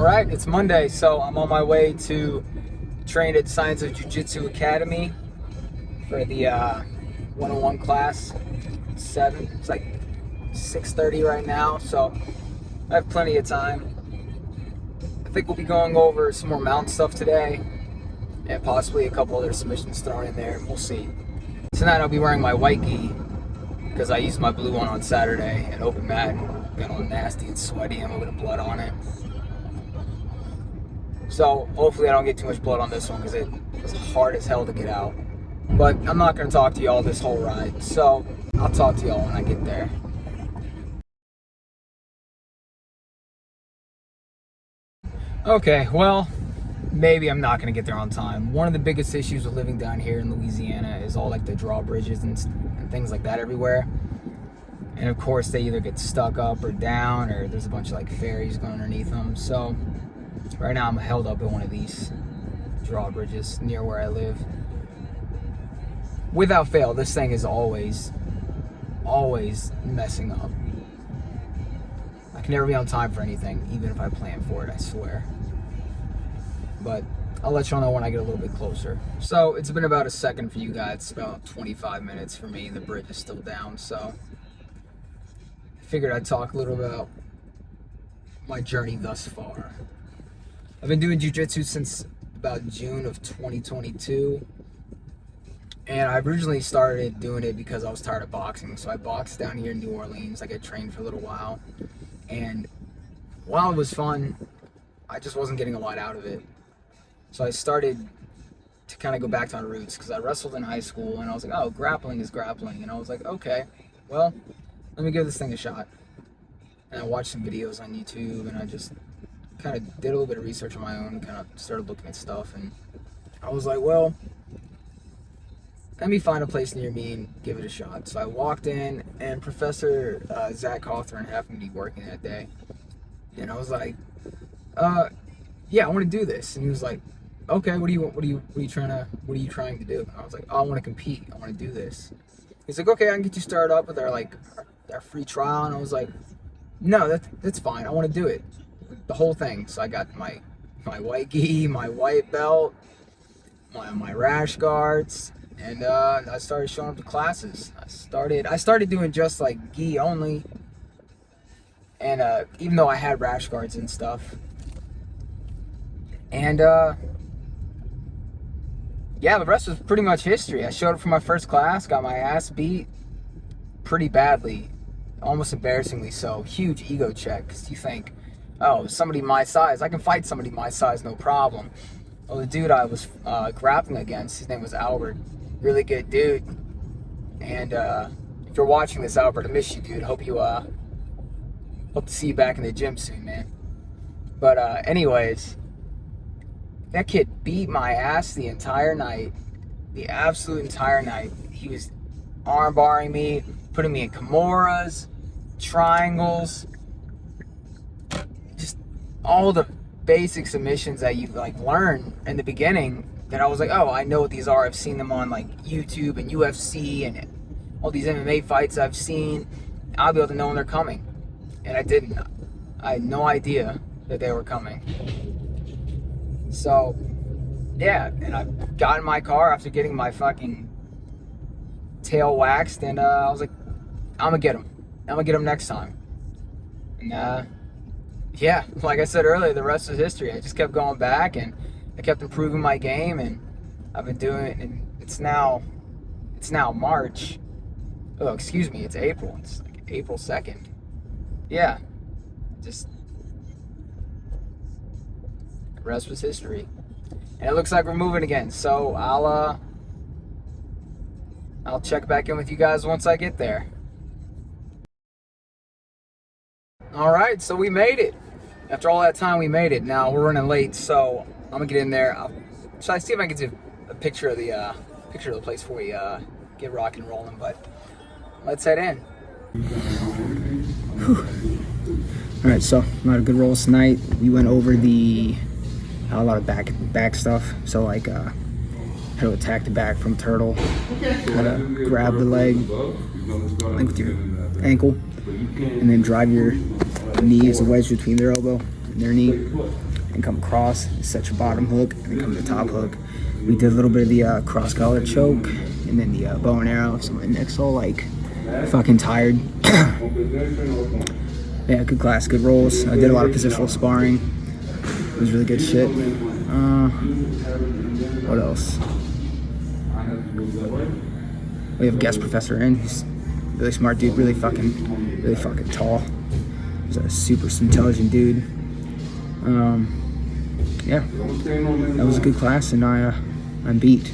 All right, it's Monday, so I'm on my way to train at Science of Jiu-Jitsu Academy for the 101 class. It's like 6:30 right now, so I have plenty of time. I think we'll be going over some more mount stuff today, and possibly a couple other submissions thrown in there. We'll see. Tonight I'll be wearing my white gi because I used my blue one on Saturday and open mat. Got all nasty and sweaty and a little bit of blood on it. So hopefully I don't get too much blood on this one because it was hard as hell to get out. But I'm not going to talk to y'all this whole ride, so I'll talk to y'all when I get there. Okay, well, maybe I'm not going to get there on time. One of the biggest issues with living down here in Louisiana is all like the drawbridges and things like that everywhere. And of course they either get stuck up or down, or there's a bunch of like ferries going underneath them. So right now I'm held up in one of these drawbridges near where I live. Without fail, this thing is always messing up. I can never be on time for anything, even if I plan for it, I swear. But I'll let y'all know when I get a little bit closer. So it's been about a second for you guys, about 25 minutes for me. The bridge is still down, so I figured I'd talk a little about my journey thus far. I've been doing jiu-jitsu since about June of 2022. And I originally started doing it because I was tired of boxing. So I boxed down here in New Orleans. I got trained for a little while. And while it was fun, I just wasn't getting a lot out of it. So I started to kind of go back to my roots because I wrestled in high school and I was like, oh, grappling is grappling. And I was like, okay, well, let me give this thing a shot. And I watched some videos on YouTube and I just kind of did a little bit of research on my own, kind of started looking at stuff. And I was like, well, let me find a place near me and give it a shot. So I walked in, and Professor Zach Hawthorne happened to be working that day. And I was like, yeah, I want to do this. And he was like, okay, what are you trying to do? And I was like, oh, I want to compete. I want to do this. He's like, okay, I can get you started up with our free trial. And I was like, no, that's fine. I want to do it, the whole thing. So I got my white gi, my white belt, my rash guards. And I started showing up to classes. I started doing just like gi only. And even though I had rash guards and stuff. And yeah, the rest was pretty much history. I showed up for my first class, got my ass beat pretty badly, almost embarrassingly so. Huge ego check, because you think, oh, somebody my size, I can fight somebody my size, no problem. Well, the dude I was grappling against, his name was Albert. Really good dude. And if you're watching this, Albert, I miss you, dude. Hope to see you back in the gym soon, man. But anyways, that kid beat my ass the entire night. The absolute entire night. He was arm barring me, putting me in kimuras, triangles, just all the basic submissions that you learn in the beginning. That I was like, oh, I know what these are. I've seen them on YouTube and UFC and all these MMA fights I've seen. I'll be able to know when they're coming. And I didn't. I had no idea that they were coming. So, yeah. And I got in my car after getting my fucking tail waxed. And I was like, I'm going to get them. I'm going to get them next time. And yeah, like I said earlier, the rest is history. I just kept going back and I kept improving my game, and I've been doing it, and it's now March. Oh, excuse me, it's April. It's like April 2nd. Yeah, just the rest was history. And it looks like we're moving again, so I'll check back in with you guys once I get there. All right, so we made it. After all that time, we made it. Now we're running late, so I'm gonna get in there. Should I see if I can get a picture of the place before we get rock and rolling? But let's head in. Whew. All right, so a lot of good rolls tonight. We went over a lot of back stuff. So like how to attack the back from turtle, how to grab the leg with your ankle, and then drive your knee as a wedge between their elbow. their knee, and come across, set your bottom hook, and then come to the top hook. We did a little bit of the cross collar choke, and then the bow and arrow. So my neck's all like fucking tired. Yeah, good class, good rolls. I did a lot of positional sparring. It was really good shit. What else? We have a guest professor in. He's a really smart dude, really fucking tall. He's a super intelligent dude. Yeah, that was a good class, and I'm beat,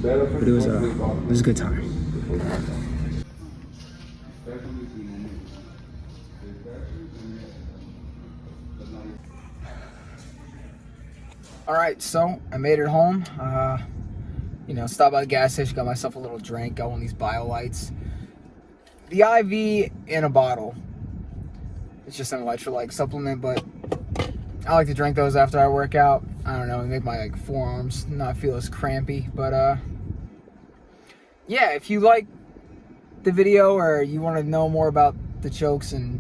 but it was a good time. All right, so I made it home. Stopped by the gas station, got myself a little drink, got one of these BioLites. The IV in a bottle. It's just an electrolyte supplement, but I like to drink those after I work out. I don't know, make my forearms not feel as crampy. But yeah, if you like the video or you want to know more about the chokes and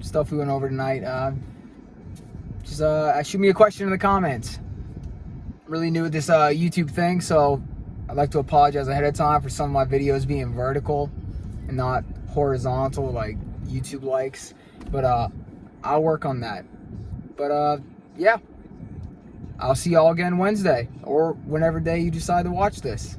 stuff we went over tonight, just shoot me a question in the comments. I'm really new at this YouTube thing, so I'd like to apologize ahead of time for some of my videos being vertical and not horizontal like YouTube likes. But I'll work on that. But yeah, I'll see y'all again Wednesday or whenever day you decide to watch this.